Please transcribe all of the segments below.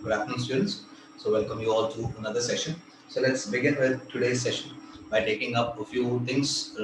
Good afternoon, students. So welcome you all to another session. So let's begin with today's session by taking up a few things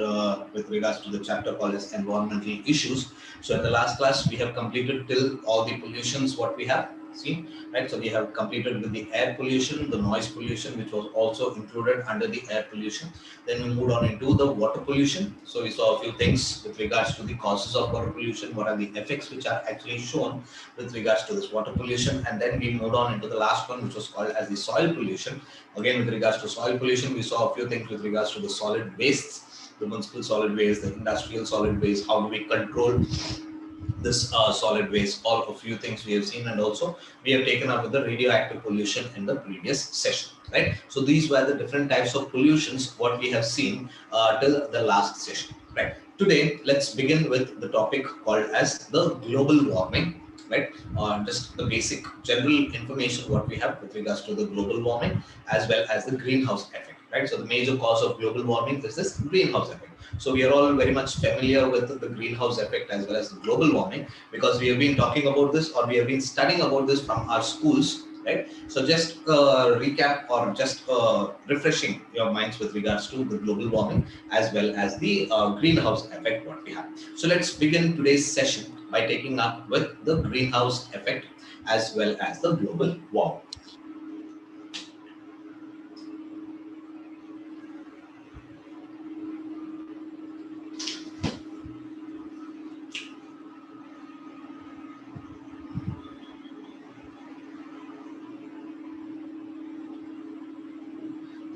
with regards to the chapter called as environmental issues. So in the last class, we have completed till all the pollutions what we have seen, right? So we have completed with the air pollution, the noise pollution, which was also included under the air pollution. Then we moved on into the water pollution. So we saw a few things with regards to the causes of water pollution, what are the effects which are actually shown with regards to this water pollution, and then we moved on into the last one, which was called as the soil pollution. Again, with regards to soil pollution, we saw a few things with regards to the solid wastes, the municipal solid waste, the industrial solid waste, how do we control this solid waste, all a few things we have seen, and also we have taken up with the radioactive pollution in the previous session, right? So these were the different types of pollutions what we have seen till the last session, right? Today let's begin with the topic called as the global warming, right? Just the basic general information what we have with regards to the global warming as well as the greenhouse effect, right? So the major cause of global warming is this greenhouse effect. So we are all very much familiar with the greenhouse effect as well as the global warming, because we have been talking about this, or we have been studying about this from our schools, right? So just recap or just refreshing your minds with regards to the global warming as well as the greenhouse effect what we have. So let's begin today's session by taking up with the greenhouse effect as well as the global warming.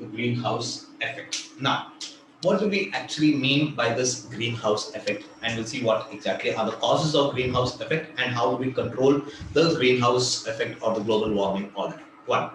The greenhouse effect. Now, what do we actually mean by this greenhouse effect? And we'll see what exactly are the causes of greenhouse effect and how do we control the greenhouse effect or the global warming, all that. One,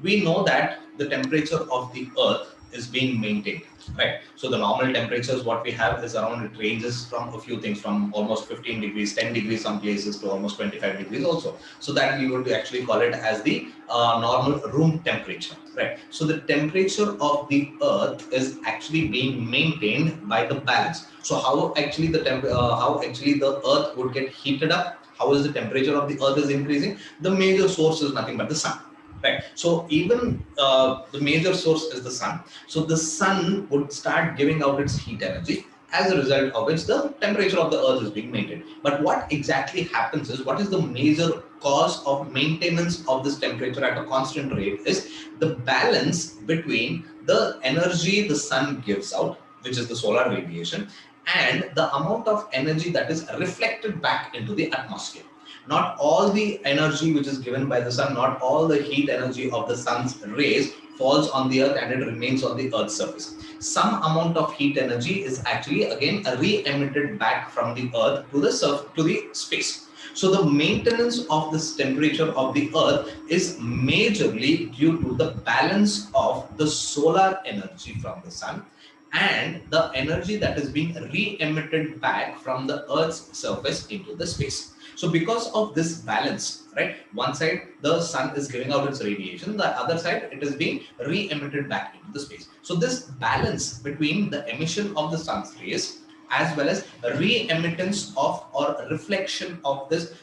we know that the temperature of the earth is being maintained, right? So the normal temperatures what we have is around, it ranges from a few things, from almost 15 degrees, 10 degrees some places, to almost 25 degrees also. So that we would actually call it as the normal room temperature, right? So the temperature of the earth is actually being maintained by the balance. So how actually the earth would get heated up, how is the temperature of the earth is increasing? The major source is nothing but the sun, right? So even the major source is the sun. So the sun would start giving out its heat energy, as a result of which the temperature of the earth is being maintained. But what exactly happens is, what is the major cause of maintenance of this temperature at a constant rate is the balance between the energy the sun gives out, which is the solar radiation, and the amount of energy that is reflected back into the atmosphere. Not all the energy which is given by the sun, not all the heat energy of the sun's rays falls on the earth and it remains on the earth's surface. Some amount of heat energy is actually again re-emitted back from the earth to the space. So the maintenance of this temperature of the earth is majorly due to the balance of the solar energy from the sun and the energy that is being re-emitted back from the earth's surface into the space. So because of this balance, right, one side the sun is giving out its radiation, the other side it is being re-emitted back into the space. So this balance between the emission of the sun's rays as well as re-emittance of or reflection of this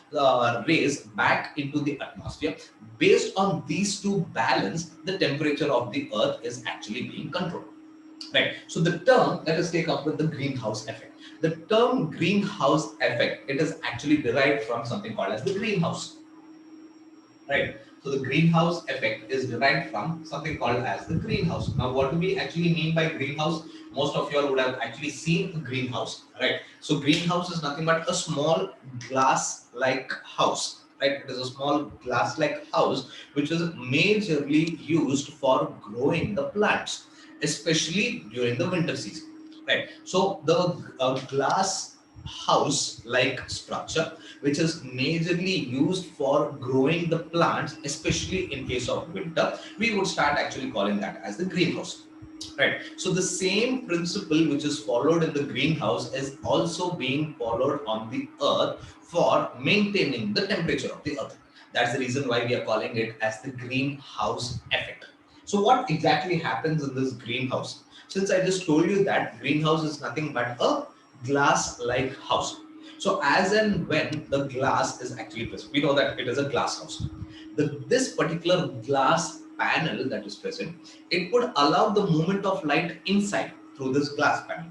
rays back into the atmosphere, based on these two balance, the temperature of the earth is actually being controlled. Right. So the term, let us take up with the greenhouse effect. The term greenhouse effect, it is actually derived from something called as the greenhouse. Right. So the greenhouse effect is derived from something called as the greenhouse. Now, what do we actually mean by greenhouse? Most of you all would have actually seen a greenhouse, right? So greenhouse is nothing but a small glass-like house, right? It is a small glass-like house which is majorly used for growing the plants, especially during the winter season, right? So the glass house like structure which is majorly used for growing the plants, especially in case of winter, we would start actually calling that as the greenhouse, right? So the same principle which is followed in the greenhouse is also being followed on the earth for maintaining the temperature of the earth. That's the reason why we are calling it as the greenhouse effect. So what exactly happens in this greenhouse? Since I just told you that greenhouse is nothing but a glass-like house. So as and when the glass is actually pressed, we know that it is a glass house. This particular glass panel that is present, it would allow the movement of light inside through this glass panel,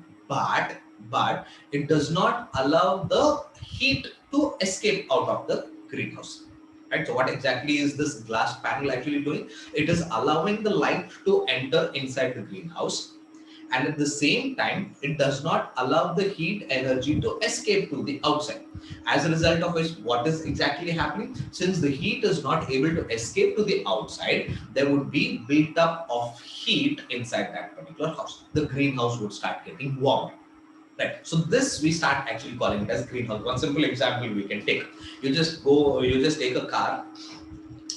but it does not allow the heat to escape out of the greenhouse. Right. So what exactly is this glass panel actually doing? It is allowing the light to enter inside the greenhouse, and at the same time it does not allow the heat energy to escape to the outside. As a result of which, what is exactly happening? Since the heat is not able to escape to the outside, there would be built up of heat inside that particular house. The greenhouse would start getting warm. Right. So this we start actually calling it as greenhouse. One simple example we can take. You just take a car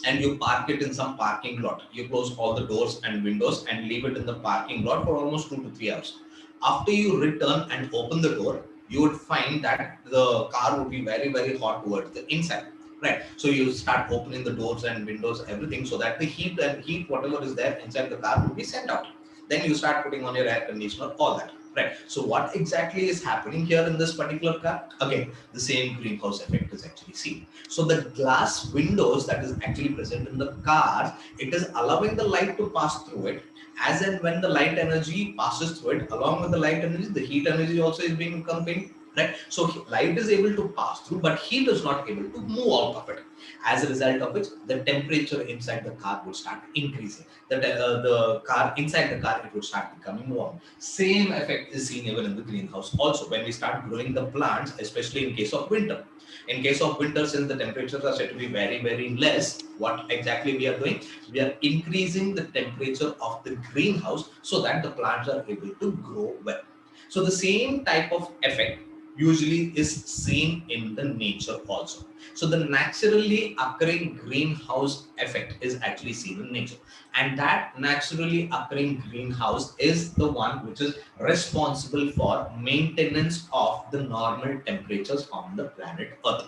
and you park it in some parking lot. You close all the doors and windows and leave it in the parking lot for almost 2 to 3 hours. After you return and open the door, you would find that the car would be very, very hot towards the inside. Right. So you start opening the doors and windows, everything, so that the heat, whatever is there inside the car, will be sent out. Then you start putting on your air conditioner, all that. Right. So what exactly is happening here in this particular car? Again, the same greenhouse effect is actually seen. So the glass windows that is actually present in the car, it is allowing the light to pass through it. As and when the light energy passes through it, along with the light energy, the heat energy also is being contained. Right. So light is able to pass through, but heat is not able to move out of it. As a result of which, the temperature inside the car would start increasing. The car inside the car, it would start becoming warm. Same effect is seen even in the greenhouse also when we start growing the plants, especially in case of winter. In case of winter, since the temperatures are said to be very, very less, what exactly we are doing? We are increasing the temperature of the greenhouse so that the plants are able to grow well. So the same type of effect usually is seen in the nature also. So the naturally occurring greenhouse effect is actually seen in nature. And that naturally occurring greenhouse is the one which is responsible for maintenance of the normal temperatures on the planet Earth.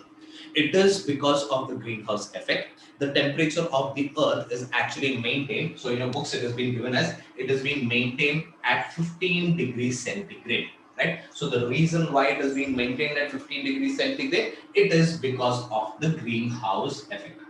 It is because of the greenhouse effect. The temperature of the Earth is actually maintained. So in your books, it has been given as it has been maintained at 15 degrees centigrade. Right? So the reason why it has been maintained at 15 degrees centigrade, it is because of the greenhouse effect.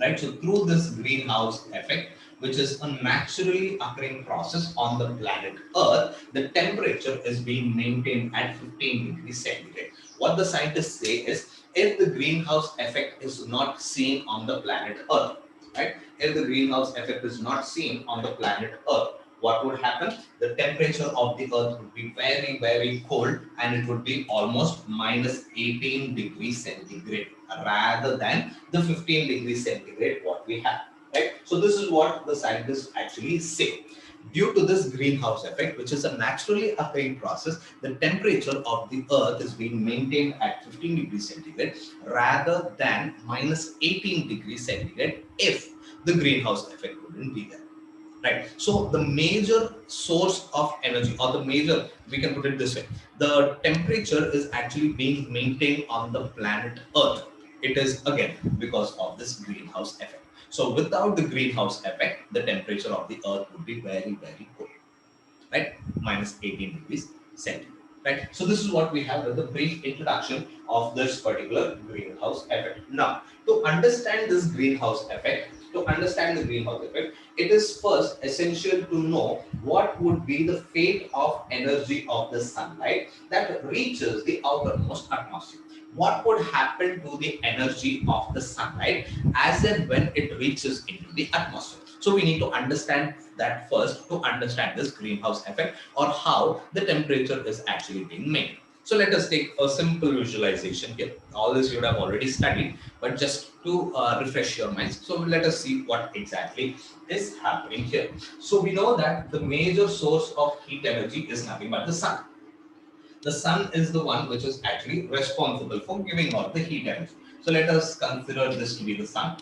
Right? So through this greenhouse effect, which is a naturally occurring process on the planet Earth, the temperature is being maintained at 15 degrees centigrade. What the scientists say is, if the greenhouse effect is not seen on the planet Earth, right? If the greenhouse effect is not seen on the planet Earth, what would happen? The temperature of the Earth would be very, very cold, and it would be almost minus 18 degrees centigrade rather than the 15 degrees centigrade what we have. Right? So this is what the scientists actually say. Due to this greenhouse effect, which is a naturally occurring process, the temperature of the Earth is being maintained at 15 degrees centigrade rather than minus 18 degrees centigrade if the greenhouse effect wouldn't be there. Right. So the major source of energy, or the major, we can put it this way, the temperature is actually being maintained on the planet Earth. It is again because of this greenhouse effect. So without the greenhouse effect, the temperature of the Earth would be very, very cold. Right? Minus 18 degrees centigrade. Right? So this is what we have as the brief introduction of this particular greenhouse effect. Now, to understand this greenhouse effect, it is first essential to know what would be the fate of energy of the sunlight that reaches the outermost atmosphere. What would happen to the energy of the sunlight as and when it reaches into the atmosphere? So we need to understand that first to understand this greenhouse effect, or how the temperature is actually being made. So let us take a simple visualization here. All this you would have already studied, but just to refresh your minds. So let us see what exactly is happening here. So we know that the major source of heat energy is nothing but the sun. The sun is the one which is actually responsible for giving out the heat energy. So let us consider this to be the sun,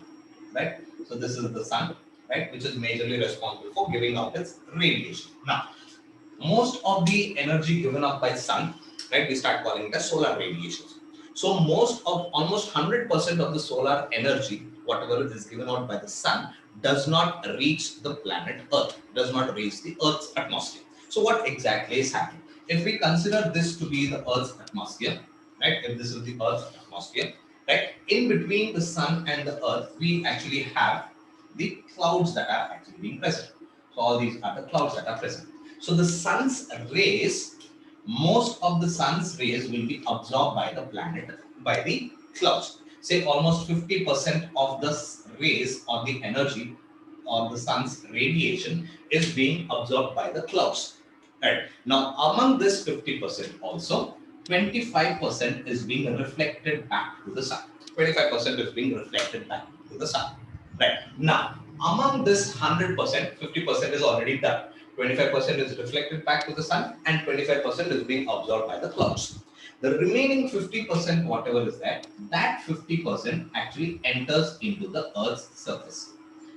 right? So this is the sun, right, which is majorly responsible for giving out its radiation. Now, most of the energy given up by sun, right, we start calling it as solar radiations. So most of almost 100% of the solar energy, whatever is given out by the sun, does not reach the planet Earth, does not reach the Earth's atmosphere. So what exactly is happening? If we consider this to be the Earth's atmosphere, right, if this is the Earth's atmosphere, right? In between the sun and the earth, we actually have the clouds that are actually being present. So all these are the clouds that are present. So the sun's rays, most of the sun's rays will be absorbed by the planet, by the clouds. Say almost 50% of the rays or the energy or the sun's radiation is being absorbed by the clouds. Right. Now, among this 50% also, 25% is being reflected back to the sun. 25% is being reflected back to the sun. Right. Now, among this 100%, 50% is already done. 25% is reflected back to the sun and 25% is being absorbed by the clouds. The remaining 50%, whatever is that 50% actually enters into the Earth's surface.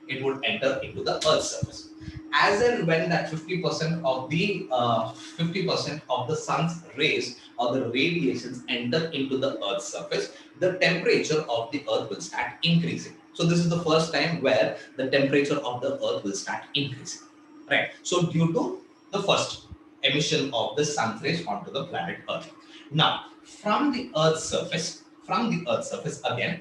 It would enter into the Earth's surface. As and when that 50% of the 50% of the sun's rays or the radiations enter into the Earth's surface, the temperature of the Earth will start increasing. So this is the first time where the temperature of the Earth will start increasing. Right. So due to the first emission of the sun's rays onto the planet Earth. Now, from the Earth's surface again,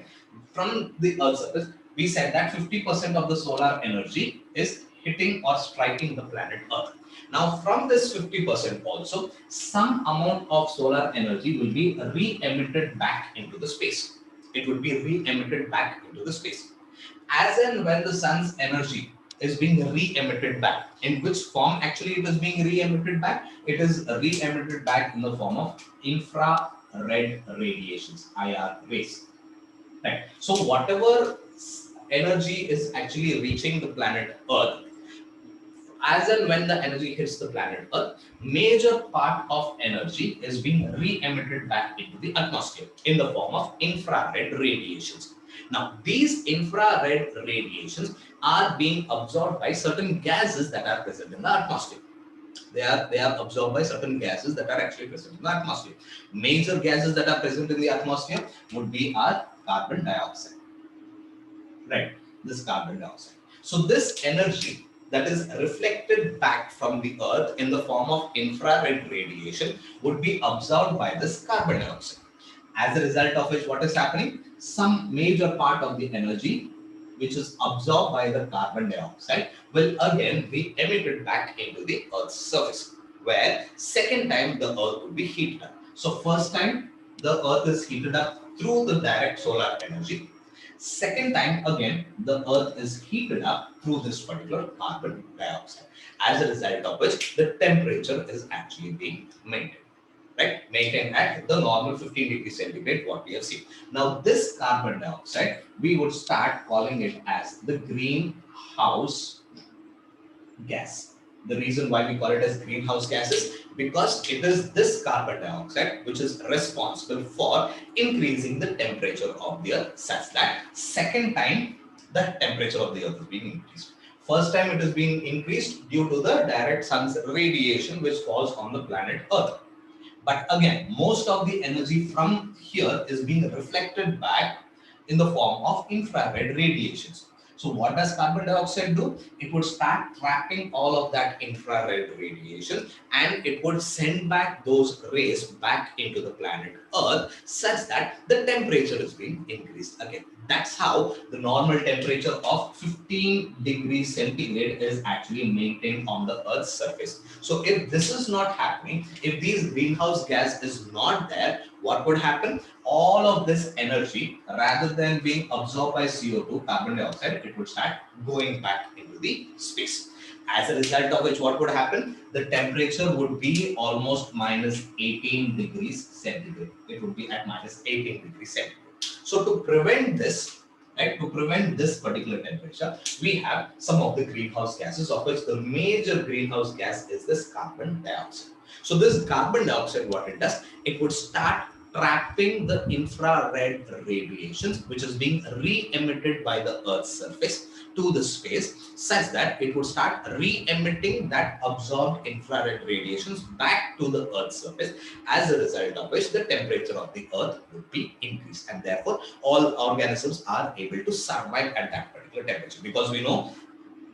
from the Earth's surface, we said that 50% of the solar energy is hitting or striking the planet Earth. Now, from this 50% also, some amount of solar energy will be re-emitted back into the space. It will be re-emitted back into the space. As and when the sun's energy is being re-emitted back, in which form actually it is being re-emitted back? It is re-emitted back in the form of infrared radiations, IR rays. Right. So whatever energy is actually reaching the planet Earth, as and when the energy hits the planet Earth, major part of energy is being re-emitted back into the atmosphere in the form of infrared radiations. Now, these infrared radiations are being absorbed by certain gases that are present in the atmosphere. They are absorbed by certain gases that are actually present in the atmosphere. Major gases that are present in the atmosphere would be our carbon dioxide. Right, this carbon dioxide. So this energy that is reflected back from the earth in the form of infrared radiation would be absorbed by this carbon dioxide. As a result of which, what is happening? Some major part of the energy which is absorbed by the carbon dioxide will again be emitted back into the Earth's surface, where second time the Earth will be heated up. So first time the Earth is heated up through the direct solar energy. Second time again, the Earth is heated up through this particular carbon dioxide, as a result of which the temperature is actually being maintained. Right? Maintained at the normal 15 degrees centigrade, what we have seen. Now, this carbon dioxide, we would start calling it as the greenhouse gas. The reason why we call it as greenhouse gas is because it is this carbon dioxide which is responsible for increasing the temperature of the earth, such that second time the temperature of the earth is being increased. First time it is being increased due to the direct sun's radiation which falls on the planet Earth. But again, most of the energy from here is being reflected back in the form of infrared radiations. So what does carbon dioxide do? It would start trapping all of that infrared radiation and it would send back those rays back into the planet Earth such that the temperature is being increased again. That's how the normal temperature of 15 degrees centigrade is actually maintained on the Earth's surface. So if this is not happening, if these greenhouse gas is not there, what would happen? All of this energy, rather than being absorbed by CO2, carbon dioxide, it would start going back into the space. As a result of which, what would happen? The temperature would be almost minus 18 degrees centigrade. It would be at minus 18 degrees centigrade. So to prevent this, right, to prevent this particular temperature, we have some of the greenhouse gases, of which the major greenhouse gas is this carbon dioxide. So this carbon dioxide, what it does, it would start trapping the infrared radiations which is being re-emitted by the Earth's surface to the space, such that it would start re-emitting that absorbed infrared radiations back to the Earth's surface, as a result of which the temperature of the Earth would be increased, and therefore all organisms are able to survive at that particular temperature, because we know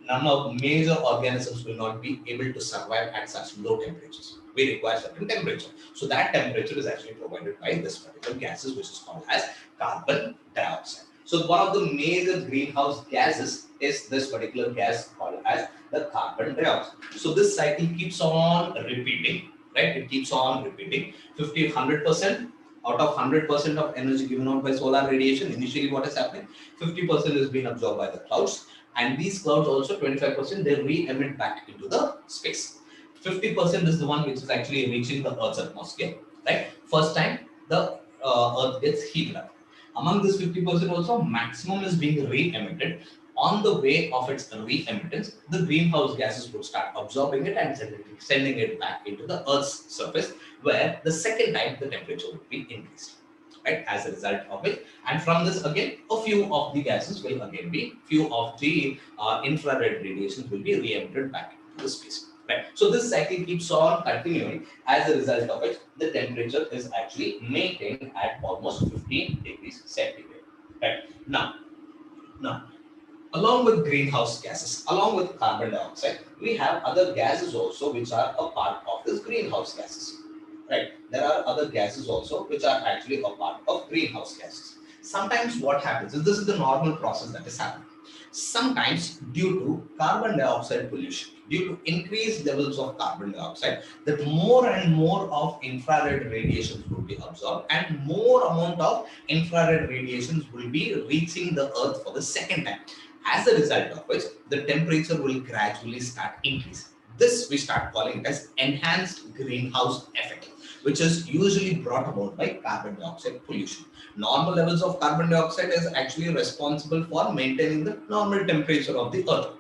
none of major organisms will not be able to survive at such low temperatures. We require certain temperature. So that temperature is actually provided by this particular gases, which is called as carbon dioxide. So one of the major greenhouse gases is this particular gas called as the carbon dioxide. So this cycle keeps on repeating, right? It keeps on repeating. 50, 100%. Out of 100% of energy given out by solar radiation, initially what is happening? 50% is being absorbed by the clouds, and these clouds also 25% they re-emit back into the space. 50% is the one which is actually reaching the Earth's atmosphere, right? First time the Earth gets heated up. Among this 50% also, maximum is being re-emitted. On the way of its re-emittance, the greenhouse gases would start absorbing it and sending it back into the Earth's surface, where the second time the temperature would be increased, right, as a result of it. And from this again, a few of the gases will again be, few of the infrared radiations will be re-emitted back into the space, right. So this cycle keeps on continuing. As a result of it, the temperature is actually maintained at almost 15 degrees centigrade, right. Now, along with greenhouse gases, along with carbon dioxide, we have other gases also which are a part of this greenhouse gases. Right? There are other gases also which are actually a part of greenhouse gases. Sometimes what happens is, this is the normal process that is happening. Sometimes due to carbon dioxide pollution, due to increased levels of carbon dioxide, that more and more of infrared radiations will be absorbed, and more amount of infrared radiations will be reaching the earth for the second time. As a result of which, the temperature will gradually start increasing. This we start calling it as enhanced greenhouse effect, which is usually brought about by carbon dioxide pollution. Normal levels of carbon dioxide is actually responsible for maintaining the normal temperature of the earth.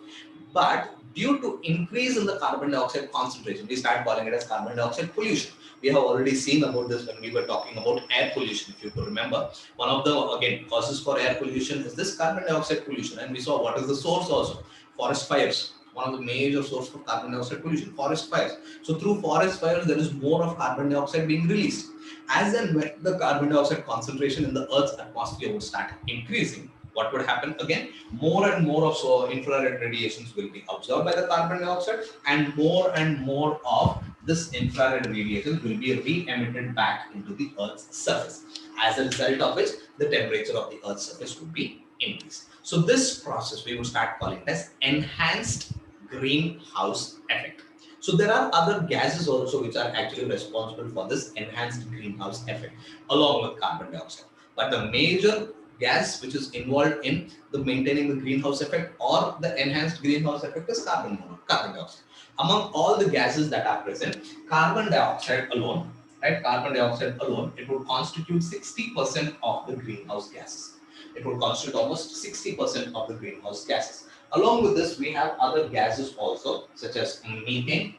But due to increase in the carbon dioxide concentration, we start calling it as carbon dioxide pollution. We have already seen about this when we were talking about air pollution, if you could remember. One of the, again, causes for air pollution is this carbon dioxide pollution. And we saw what is the source also. Forest fires. One of the major sources for carbon dioxide pollution, forest fires. So through forest fires, there is more of carbon dioxide being released. As and when the carbon dioxide concentration in the Earth's atmosphere would start increasing, what would happen again? More and more of infrared radiations will be absorbed by the carbon dioxide, and more of this infrared radiation will be re-emitted back into the Earth's surface. As a result of which, the temperature of the Earth's surface would be increased. So this process we will start calling it as enhanced greenhouse effect. So there are other gases also which are actually responsible for this enhanced greenhouse effect along with carbon dioxide. But the major gas which is involved in the maintaining the greenhouse effect or the enhanced greenhouse effect is carbon dioxide. Among all the gases that are present, carbon dioxide alone, right? Carbon dioxide alone, it would constitute 60% of the greenhouse gases. It would constitute almost 60% of the greenhouse gases. Along with this, we have other gases also, such as methane,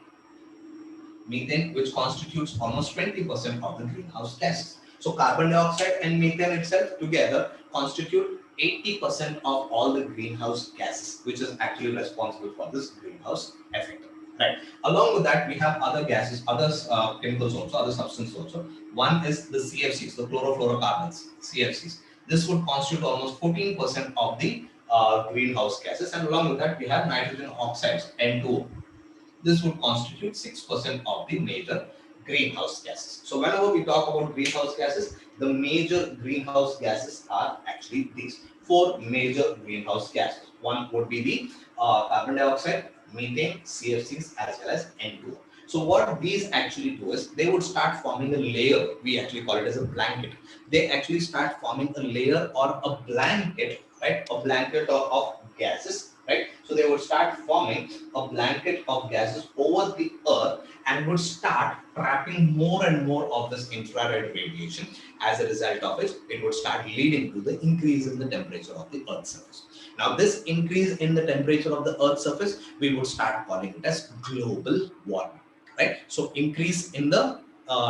which constitutes almost 20% of the greenhouse gases. So carbon dioxide and methane itself together constitute 80% of all the greenhouse gases, which is actually responsible for this greenhouse effect. Right. Along with that, we have other gases, other chemicals also, other substances also. One is the CFCs, the chlorofluorocarbons, CFCs. This would constitute almost 14% of the greenhouse gases, and along with that, we have nitrogen oxides, N2O. This would constitute 6% of the major greenhouse gases. So whenever we talk about greenhouse gases, the major greenhouse gases are actually these four major greenhouse gases. One would be the carbon dioxide, methane, CFCs, as well as N2O. So what these actually do is they would start forming a layer. We actually call it as a blanket. They actually start forming a layer or a blanket, right? A blanket of gases, right? So they would start forming a blanket of gases over the earth and would start trapping more and more of this infrared radiation. As a result of it, it would start leading to the increase in the temperature of the earth's surface. Now this increase in the temperature of the earth's surface, we would start calling it as global warming, right? So increase in the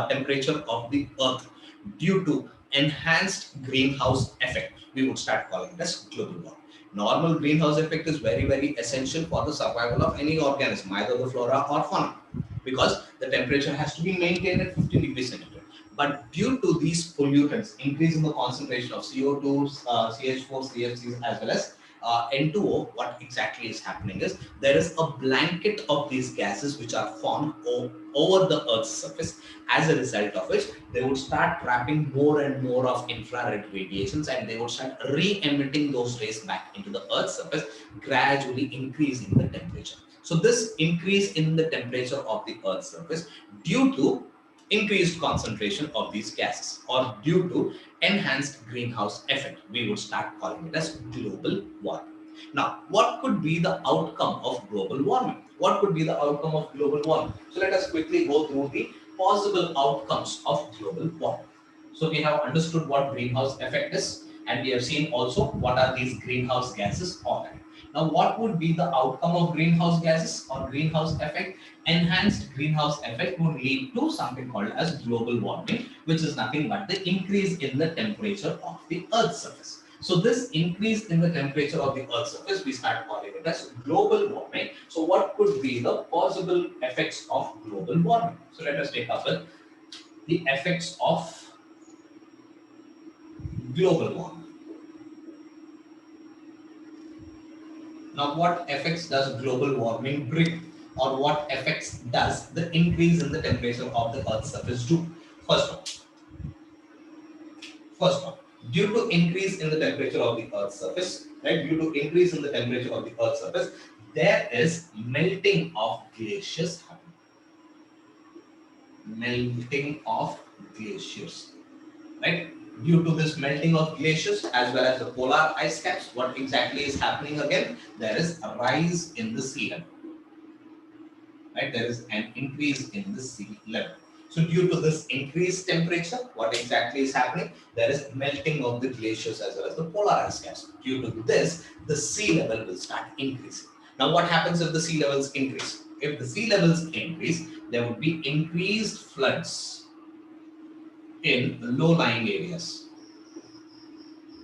temperature of the earth due to enhanced greenhouse effect, we would start calling it as global warming. Normal greenhouse effect is very, very essential for the survival of any organism, either the flora or fauna, because the temperature has to be maintained at 15 degrees centigrade. But due to these pollutants, increase in the concentration of CO2, CH4, CFCs, as well as N2O, what exactly is happening is there is a blanket of these gases which are formed over the Earth's surface, as a result of which they would start trapping more and more of infrared radiations, and they would start re-emitting those rays back into the Earth's surface, gradually increasing the temperature. So this increase in the temperature of the Earth's surface due to increased concentration of these gases or due to enhanced greenhouse effect, we would start calling it as global warming. Now, what could be the outcome of global warming? What could be the outcome of global warming? So let us quickly go through the possible outcomes of global warming. So we have understood what greenhouse effect is, and we have seen also what are these greenhouse gases all right. Now, what would be the outcome of greenhouse gases or greenhouse effect? Enhanced greenhouse effect would lead to something called as global warming, which is nothing but the increase in the temperature of the Earth's surface. So this increase in the temperature of the Earth's surface, we start calling it as global warming. So what could be the possible effects of global warming? So let us take up with the effects of global warming. Now, what effects does global warming bring, or what effects does the increase in the temperature of the Earth's surface do? First of all, due to increase in the temperature of the Earth's surface, right? Due to increase in the temperature of the Earth's surface, there is melting of glaciers happening. Melting of glaciers, right? Due to this melting of glaciers as well as the polar ice caps, what exactly is happening again? There is a rise in the sea level, right? There is an increase in the sea level. So due to this increased temperature, what exactly is happening? There is melting of the glaciers as well as the polar ice caps. Due to this, the sea level will start increasing. Now, what happens if the sea levels increase? If the sea levels increase, there would be increased floods in low-lying areas.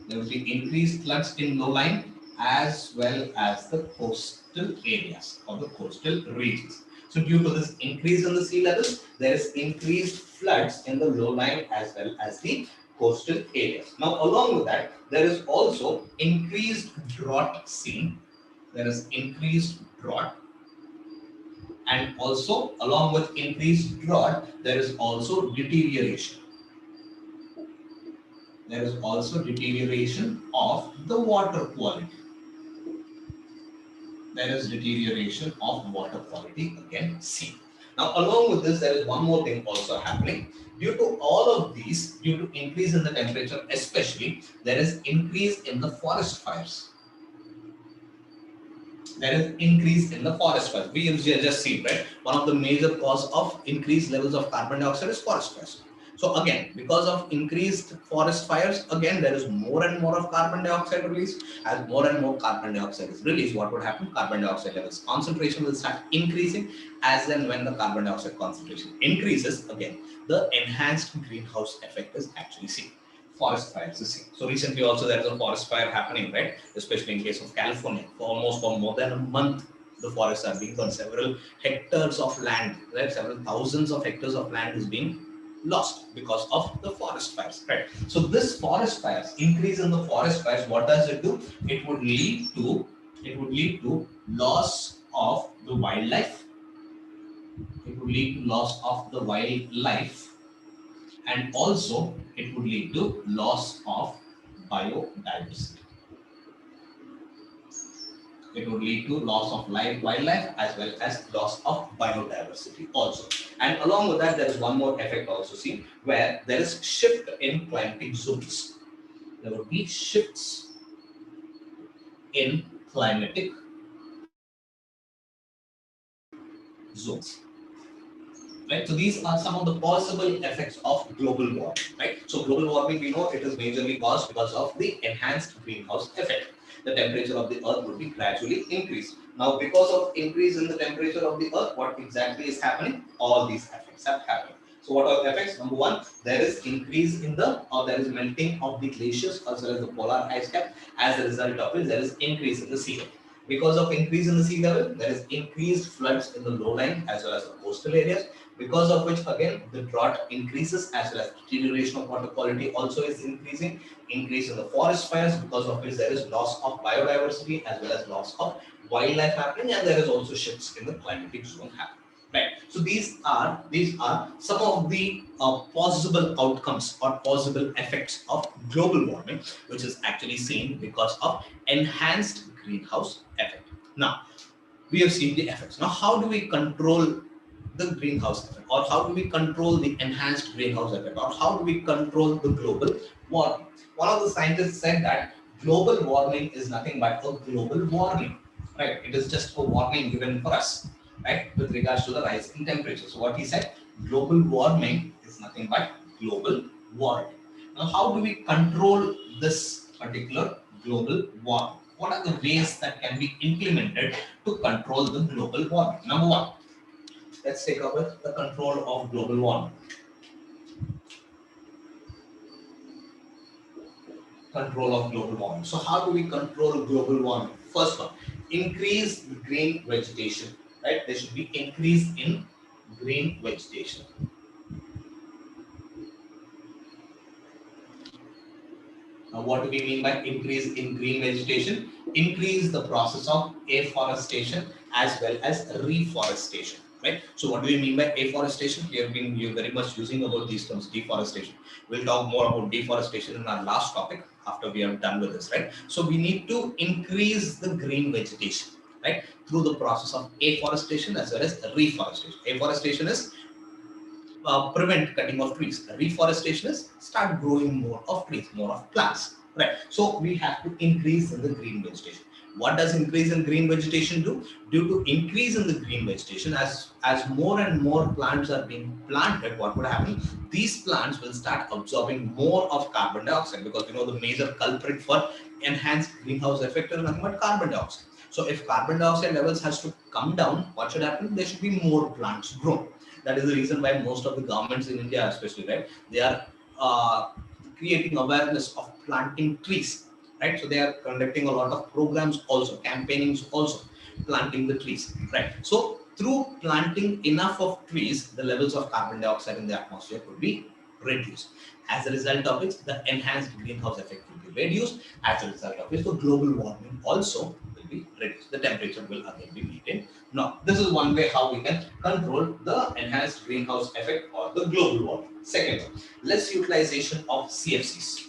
There will be increased floods in low-lying as well as the coastal areas or the coastal regions. So due to this increase in the sea levels, there is increased floods in the low-lying as well as the coastal areas. Now, along with that, there is also increased drought seen. There is increased drought, and also along with increased drought, there is also deterioration. There is also deterioration of the water quality. There is deterioration of water quality again seen. Now, along with this, there is one more thing also happening. Due to all of these, due to increase in the temperature especially, there is increase in the forest fires. There is increase in the forest fires. We have just seen, right? One of the major cause of increased levels of carbon dioxide is forest fires. So again, because of increased forest fires, again, there is more and more of carbon dioxide released. As more and more carbon dioxide is released, what would happen? Carbon dioxide levels concentration will start increasing. As then when the carbon dioxide concentration increases, again, the enhanced greenhouse effect is actually seen. Forest fires is seen. So recently also there is a forest fire happening, right? Especially in case of California. For more than a month, the forests are being burned. Several hectares of land, right? Several thousands of hectares of land is being lost because of the forest fires, right? So this forest fires, increase in the forest fires, what does it do? It would lead to loss of the wildlife. It would lead to loss of the wildlife, and also it would lead to loss of biodiversity. It would lead to loss of wildlife as well as loss of biodiversity also. And along with that, there is one more effect also seen where there is shift in climatic zones. There would be shifts in climatic zones. Right? So these are some of the possible effects of global warming. Right? So global warming, we know it is majorly caused because of the enhanced greenhouse effect. The temperature of the earth would be gradually increased. Now, because of increase in the temperature of the earth, what exactly is happening? All these effects have happened. So what are the effects? Number one, there is increase in there is melting of the glaciers as well as the polar ice cap. As a result of it, there is increase in the sea level. Because of increase in the sea level, there is increased floods in the lowland as well as the coastal areas. because of which again the drought increases as well as deterioration of water quality also is increasing, increase in the forest fires because of which there is loss of biodiversity as well as loss of wildlife happening, and there is also shifts in the climatic zone happening. Right. So these are some of the possible outcomes or possible effects of global warming, which is actually seen because of enhanced greenhouse effect. Now we have seen the effects. Now how do we control the greenhouse effect, or how do we control the enhanced greenhouse effect, or how do we control the global warming? One of the scientists said that global warming is nothing but a global warning, right? It is just a warning given for us, right, with regards to the rise in temperature. So what he said, global warming is nothing but global warming. Now how do we control this particular global warming? What are the ways that can be implemented to control the global warming? Number one, let's take up with the control of global warming. Control of global warming. So how do we control global warming? First one, increase green vegetation, right? There should be increase in green vegetation. Now, what do we mean by increase in green vegetation? Increase the process of afforestation as well as reforestation, right? So, what do we mean by afforestation? We have been very much using about these terms, deforestation. We'll talk more about deforestation in our last topic after we are done with this, right? So, we need to increase the green vegetation, right, through the process of afforestation as well as reforestation. Afforestation is prevent cutting of trees. Reforestation is start growing more of trees, more of plants. Right. So we have to increase in the green vegetation. What does increase in green vegetation do? Due to increase in the green vegetation, as more and more plants are being planted, what would happen? These plants will start absorbing more of carbon dioxide, because the major culprit for enhanced greenhouse effect is nothing but carbon dioxide. So if carbon dioxide levels has to come down, what should happen? There should be more plants grown. That is the reason why most of the governments in India, especially, right, they are creating awareness of planting trees, right? So they are conducting a lot of programs, also campaignings, also planting the trees, right? So through planting enough of trees, the levels of carbon dioxide in the atmosphere could be reduced. As a result of which, the enhanced greenhouse effect will be reduced. As a result of which, the global warming also will be reduced. The temperature will again be maintained. Now, this is one way how we can control the enhanced greenhouse effect or the global warming. Second one, less utilization of CFCs.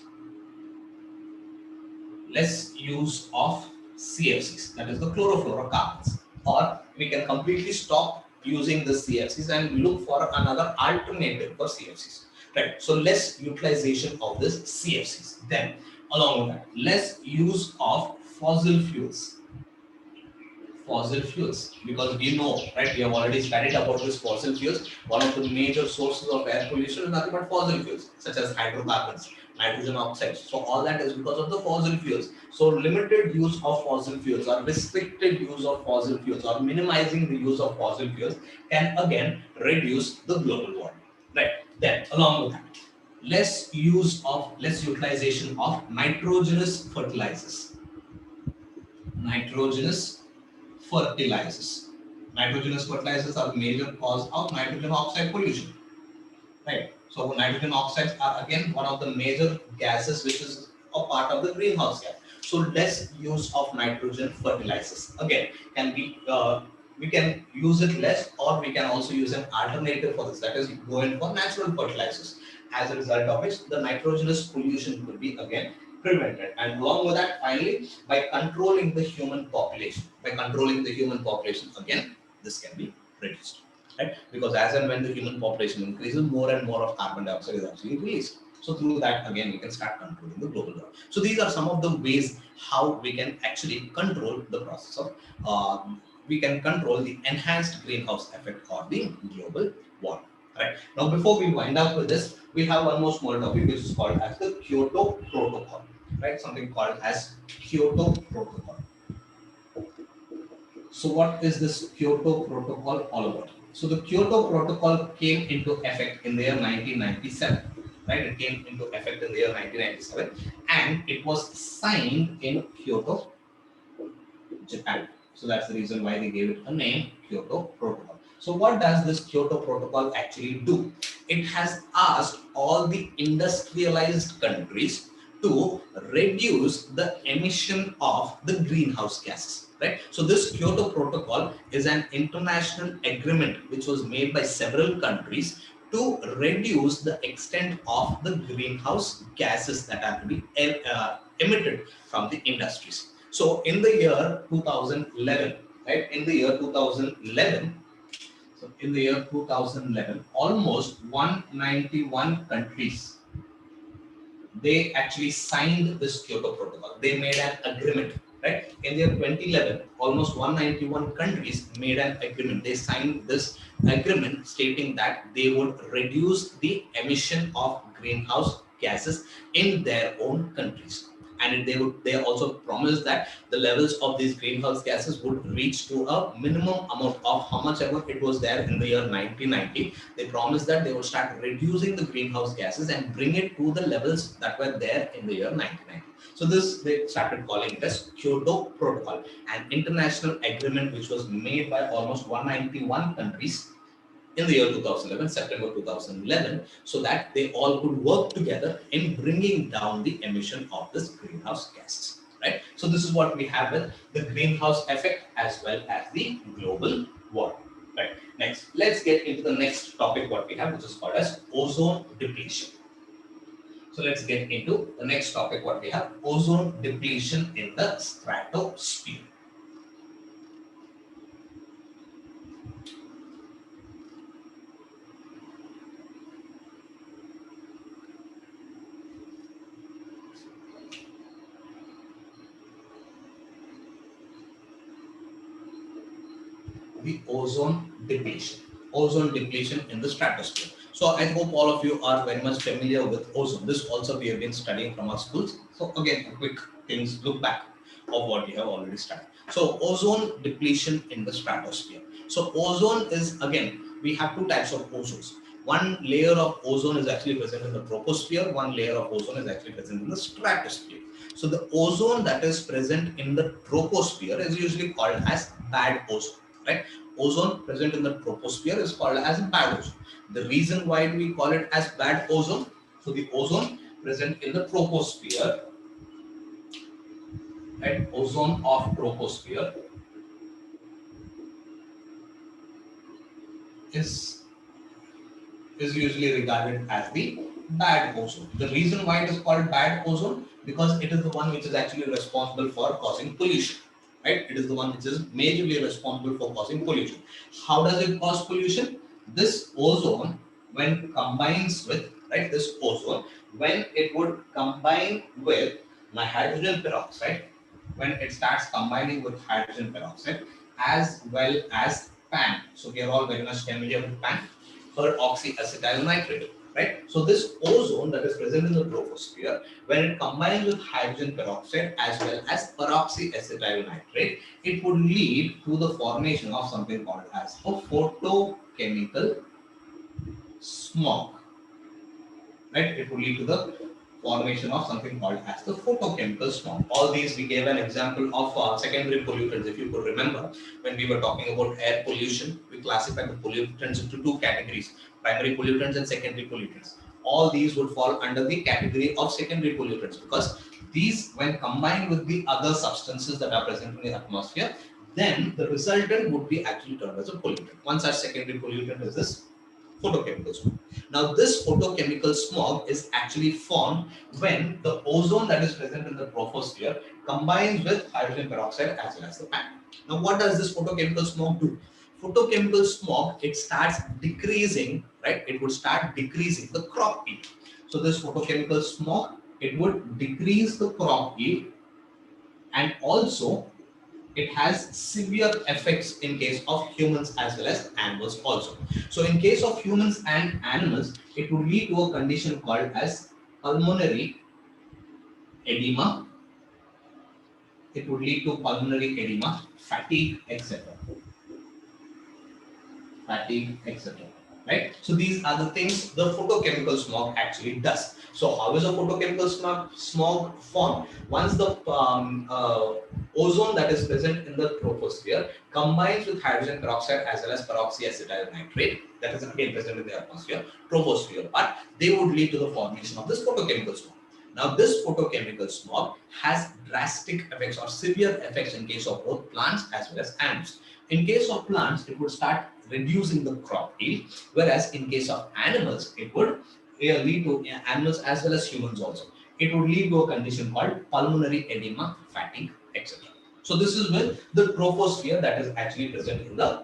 Less use of CFCs, that is the chlorofluorocarbons, or we can completely stop using the CFCs and look for another alternative for CFCs. Right. So less utilization of this CFCs. Then, along with that, less use of fossil fuels. Fossil fuels, because we know, right, we have already studied about this fossil fuels. One of the major sources of air pollution is nothing but fossil fuels, such as hydrocarbons, nitrogen oxides. So all that is because of the fossil fuels. So limited use of fossil fuels or restricted use of fossil fuels or minimizing the use of fossil fuels can again reduce the global warming. Right. Then along with that, less utilization of nitrogenous fertilizers. Nitrogenous fertilizers. Nitrogenous fertilizers are the major cause of nitrogen oxide pollution. Right. So nitrogen oxides are again one of the major gases which is a part of the greenhouse gas. So less use of nitrogen fertilizers. Again, can be we can use it less, or we can also use an alternative for this. That is, go in for natural fertilizers. As a result of which, the nitrogenous pollution could be again prevented. And along with that, finally, by controlling the human population, again, this can be reduced. Right? Because as and when the human population increases, more and more of carbon dioxide is actually released. So through that, again, we can start controlling the global warming. So these are some of the ways how we can actually control the process of, we can control the enhanced greenhouse effect or the global warming. Right. Now, before we wind up with this, we have one more small topic which is called as the Kyoto Protocol. Right? Something called as Kyoto Protocol. So what is this Kyoto Protocol all about? So the Kyoto Protocol came into effect in the year 1997. Right? It came into effect in the year 1997, and it was signed in Kyoto, Japan. So that's the reason why they gave it a name, Kyoto Protocol. So what does this Kyoto Protocol actually do? It has asked all the industrialized countries to reduce the emission of the greenhouse gases, right? So this Kyoto Protocol is an international agreement which was made by several countries to reduce the extent of the greenhouse gases that are to be emitted from the industries. So in the year 2011, right? In the year 2011, so in the year 2011, almost 191 countries, they actually signed this Kyoto Protocol. They made an agreement, right? In the year 2011, almost 191 countries made an agreement. They signed this agreement stating that they would reduce the emission of greenhouse gases in their own countries. And they also promised that the levels of these greenhouse gases would reach to a minimum amount of how much ever it was there in the year 1990. They promised that they would start reducing the greenhouse gases and bring it to the levels that were there in the year 1990. So this, they started calling it as Kyoto Protocol, an international agreement which was made by almost 191 countries in the year 2011, September 2011, so that they all could work together in bringing down the emission of this greenhouse gases, right? So this is what we have with the greenhouse effect as well as the global warming, right? Next, let's get into the next topic what we have, which is called as ozone depletion. So let's get into the next topic what we have, ozone depletion in the stratosphere. The ozone depletion. Ozone depletion in the stratosphere. So I hope all of you are very much familiar with ozone. This also we have been studying from our schools. So again, a quick things look back of what we have already studied. So ozone depletion in the stratosphere. So ozone is, again, we have two types of ozones. One layer of ozone is actually present in the troposphere. One layer of ozone is actually present in the stratosphere. So the ozone that is present in the troposphere is usually called as bad ozone, right? Ozone present in the troposphere is called as bad ozone. The reason why we call it as bad ozone, so the ozone present in the troposphere, right? Ozone of troposphere is usually regarded as the bad ozone. The reason why it is called bad ozone, because it is the one which is actually responsible for causing pollution, right? It is the one which is majorly responsible for causing pollution. How does it cause pollution? This ozone, when combines with, right, this ozone, when it would combine with my hydrogen peroxide, when it starts combining with hydrogen peroxide as well as PAN. So we are all very much familiar with PAN, peroxyacetyl nitrate, right? So this ozone that is present in the troposphere, when it combines with hydrogen peroxide as well as peroxyacetyl nitrate, it would lead to the formation of something called as a photochemical smog, right? It would lead to the formation of something called as the photochemical smog. All these we gave an example of secondary pollutants. If you could remember, when we were talking about air pollution, we classified the pollutants into two categories: primary pollutants and secondary pollutants. All these would fall under the category of secondary pollutants because these, when combined with the other substances that are present in the atmosphere, then the resultant would be actually termed as a pollutant. One such secondary pollutant is this photochemical smog. Now, this photochemical smog is actually formed when the ozone that is present in the troposphere combines with hydrogen peroxide as well as the PAN. Now, what does this photochemical smog do? Photochemical smog, it starts decreasing, right? It would start decreasing the crop yield. So, this photochemical smog, it would decrease the crop yield, and also it has severe effects in case of humans as well as animals also. So in case of humans and animals, it would lead to a condition called as pulmonary edema. It would lead to pulmonary edema, fatigue, etc. Fatigue, etc. right? So these are the things the photochemical smog actually does. So how is a photochemical smog formed? Once the ozone that is present in the troposphere combines with hydrogen peroxide as well as peroxyacetyl nitrate that is again present in the atmosphere, troposphere, but they would lead to the formation of this photochemical smog. Now, this photochemical smog has drastic effects or severe effects in case of both plants as well as animals. In case of plants, it would start reducing the crop yield, whereas in case of animals, it would lead to animals as well as humans also. It would lead to a condition called pulmonary edema, fatigue, etc. So this is with the troposphere that is actually present in the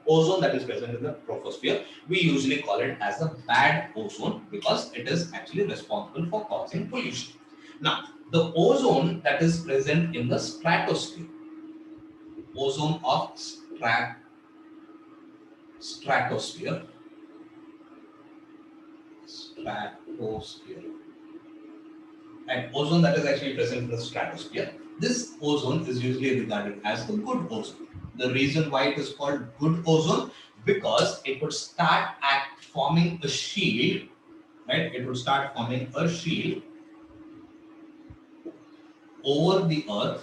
ozone that is present in the troposphere. We usually call it as the bad ozone because it is actually responsible for causing pollution. Now, the ozone that is present in the stratosphere, ozone of stratosphere, stratosphere, and ozone that is actually present in the stratosphere. This ozone is usually regarded as the good ozone. The reason why it is called good ozone because it would start forming a shield, right? It would start forming a shield over the earth.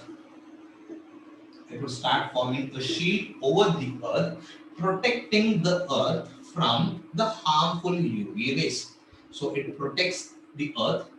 It would start forming a shield over the earth, protecting the earth from the harmful UV rays. So it protects the earth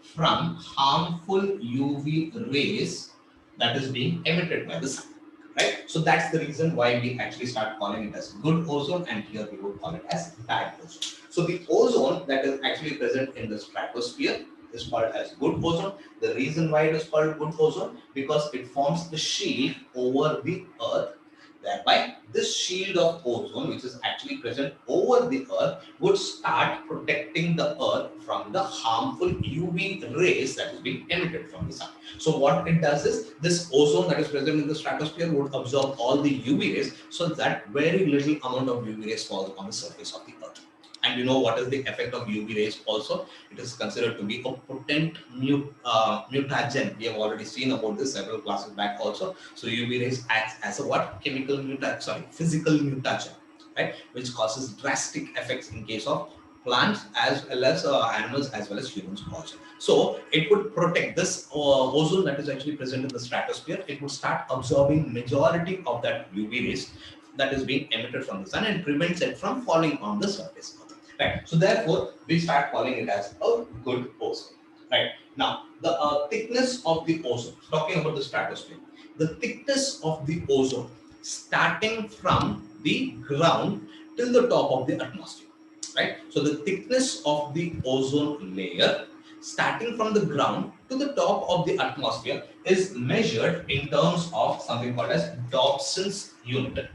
from harmful UV rays that is being emitted by the sun. Right? So that's the reason why we actually start calling it as good ozone, and here we would call it as bad ozone. So the ozone that is actually present in the stratosphere is called as good ozone. The reason why it is called good ozone because it forms the shield over the earth. Thereby, this shield of ozone, which is actually present over the earth, would start protecting the earth from the harmful UV rays that is being emitted from the sun. So what it does is this ozone that is present in the stratosphere would absorb all the UV rays so that very little amount of UV rays falls on the surface of the earth. And you know what is the effect of UV rays also? It is considered to be a potent mutagen. We have already seen about this several classes back also. So UV rays acts as a what? Physical mutagen, right? Which causes drastic effects in case of plants as well as animals as well as humans also. So it would protect this ozone that is actually present in the stratosphere. It would start absorbing majority of that UV rays that is being emitted from the sun and prevents it from falling on the surface. Right. So therefore, we start calling it as a good ozone. Right. Now, the thickness of the ozone, talking about the stratosphere, the thickness of the ozone starting from the ground till the top of the atmosphere. Right. So the thickness of the ozone layer starting from the ground to the top of the atmosphere is measured in terms of something called as Dobson's unit.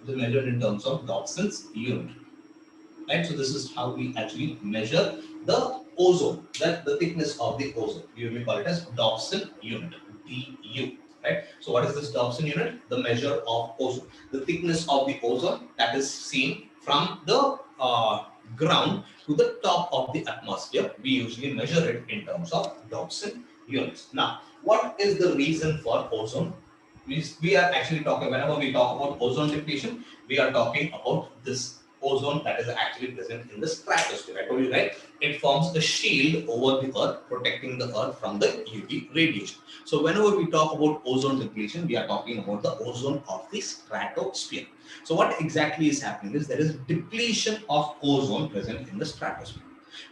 It is measured in terms of Dobson's unit. Right? So this is how we actually measure the ozone, that the thickness of the ozone. We call it as Dobson unit, DU. Right? So what is this Dobson unit? The measure of ozone. The thickness of the ozone that is seen from the ground to the top of the atmosphere. We usually measure it in terms of Dobson units. Now, what is the reason for ozone? We are actually talking, whenever we talk about ozone depletion, we are talking about this ozone that is actually present in the stratosphere. I told you, right? It forms a shield over the earth, protecting the earth from the UV radiation. So whenever we talk about ozone depletion, we are talking about the ozone of the stratosphere. So what exactly is happening is there is depletion of ozone present in the stratosphere.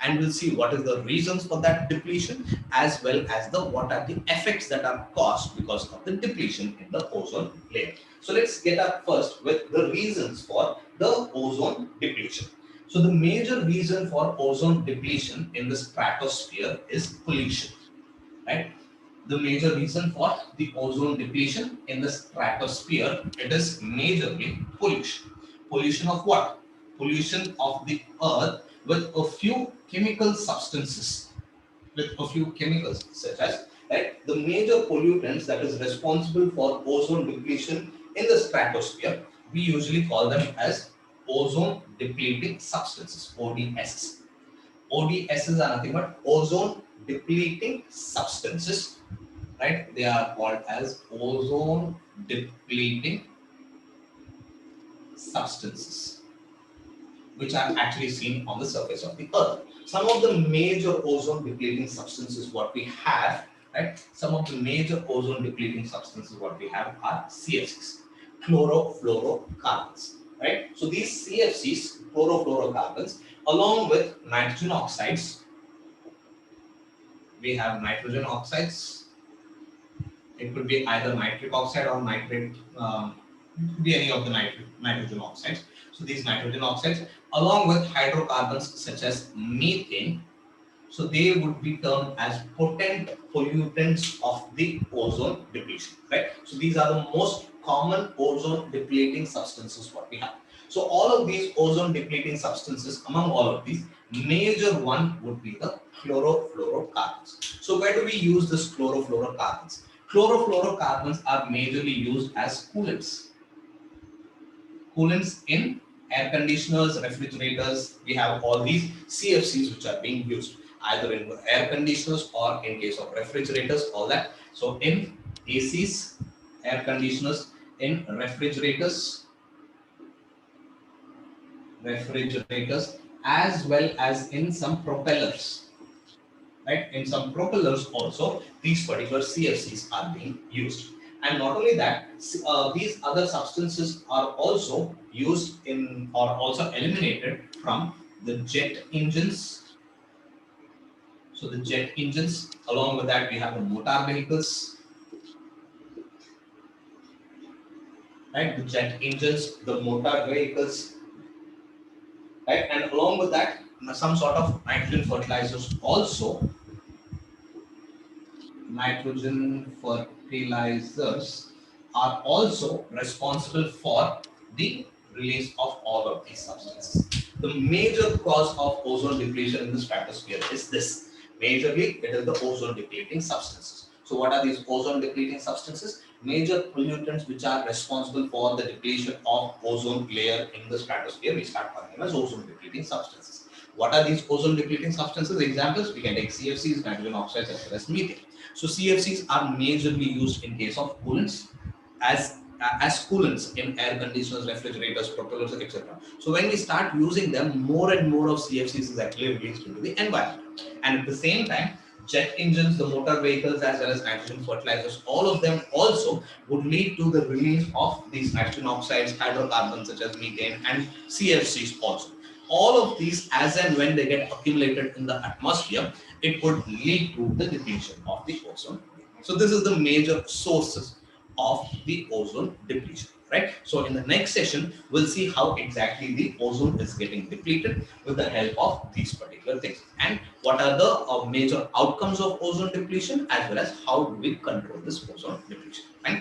And we'll see what is the reasons for that depletion as well as the what are the effects that are caused because of the depletion in the ozone layer. So let's get up first with the reasons for the ozone depletion. So the major reason for ozone depletion in the stratosphere is pollution, right? The major reason for the ozone depletion in the stratosphere, it is majorly pollution. Pollution of what? Pollution of the earth with a few chemical substances, with a few chemicals such as, right, the major pollutants that is responsible for ozone depletion in the stratosphere, we usually call them as ozone depleting substances, ODSs. ODSs are nothing but ozone depleting substances, right? They are called as ozone depleting substances which are actually seen on the surface of the earth. Some of the major ozone depleting substances what we have, right? Some of the major ozone depleting substances what we have are CFCs, chlorofluorocarbons, right? So these CFCs, chlorofluorocarbons, along with nitrogen oxides, we have nitrogen oxides. It could be either nitric oxide or nitrate, it could be any of the nitrogen oxides. So these nitrogen oxides, along with hydrocarbons such as methane, so they would be termed as potent pollutants of the ozone depletion, right? So these are the most common ozone depleting substances what we have. So all of these ozone depleting substances, among all of these, major one would be the chlorofluorocarbons. So where do we use this chlorofluorocarbons? Chlorofluorocarbons are majorly used as coolants. Coolants in air conditioners, refrigerators. We have all these CFCs which are being used either in air conditioners or in case of refrigerators, all that. So in ACs, air conditioners, in refrigerators, as well as in some propellers, right? In some propellers also, these particular CFCs are being used. And not only that, these other substances are also used in or also eliminated from the jet engines. So the jet engines, along with that, we have the motor vehicles, right? The jet engines, the motor vehicles, right? And along with that, some sort of nitrogen fertilizers also. Nitrogen fertilizers are also responsible for the release of all of these substances. The major cause of ozone depletion in the stratosphere is this. Majorly, it is the ozone depleting substances. So what are these ozone depleting substances? Major pollutants which are responsible for the depletion of ozone layer in the stratosphere, we start calling them as ozone depleting substances. What are these ozone depleting substances? Examples, we can take CFCs, nitrogen oxides, as well as methane. So CFCs are majorly used in case of coolants as coolants in air conditioners, refrigerators, propellers, etc. So when we start using them, more and more of CFCs is actually released into the environment. And at the same time, jet engines, the motor vehicles, as well as nitrogen fertilizers, all of them also would lead to the release of these nitrogen oxides, hydrocarbons such as methane, and CFCs also. All of these, as and when they get accumulated in the atmosphere, it would lead to the depletion of the ozone. So this is the major sources of the ozone depletion, right? So in the next session, we'll see how exactly the ozone is getting depleted with the help of these particular things, and what are the major outcomes of ozone depletion, as well as how do we control this ozone depletion. Fine.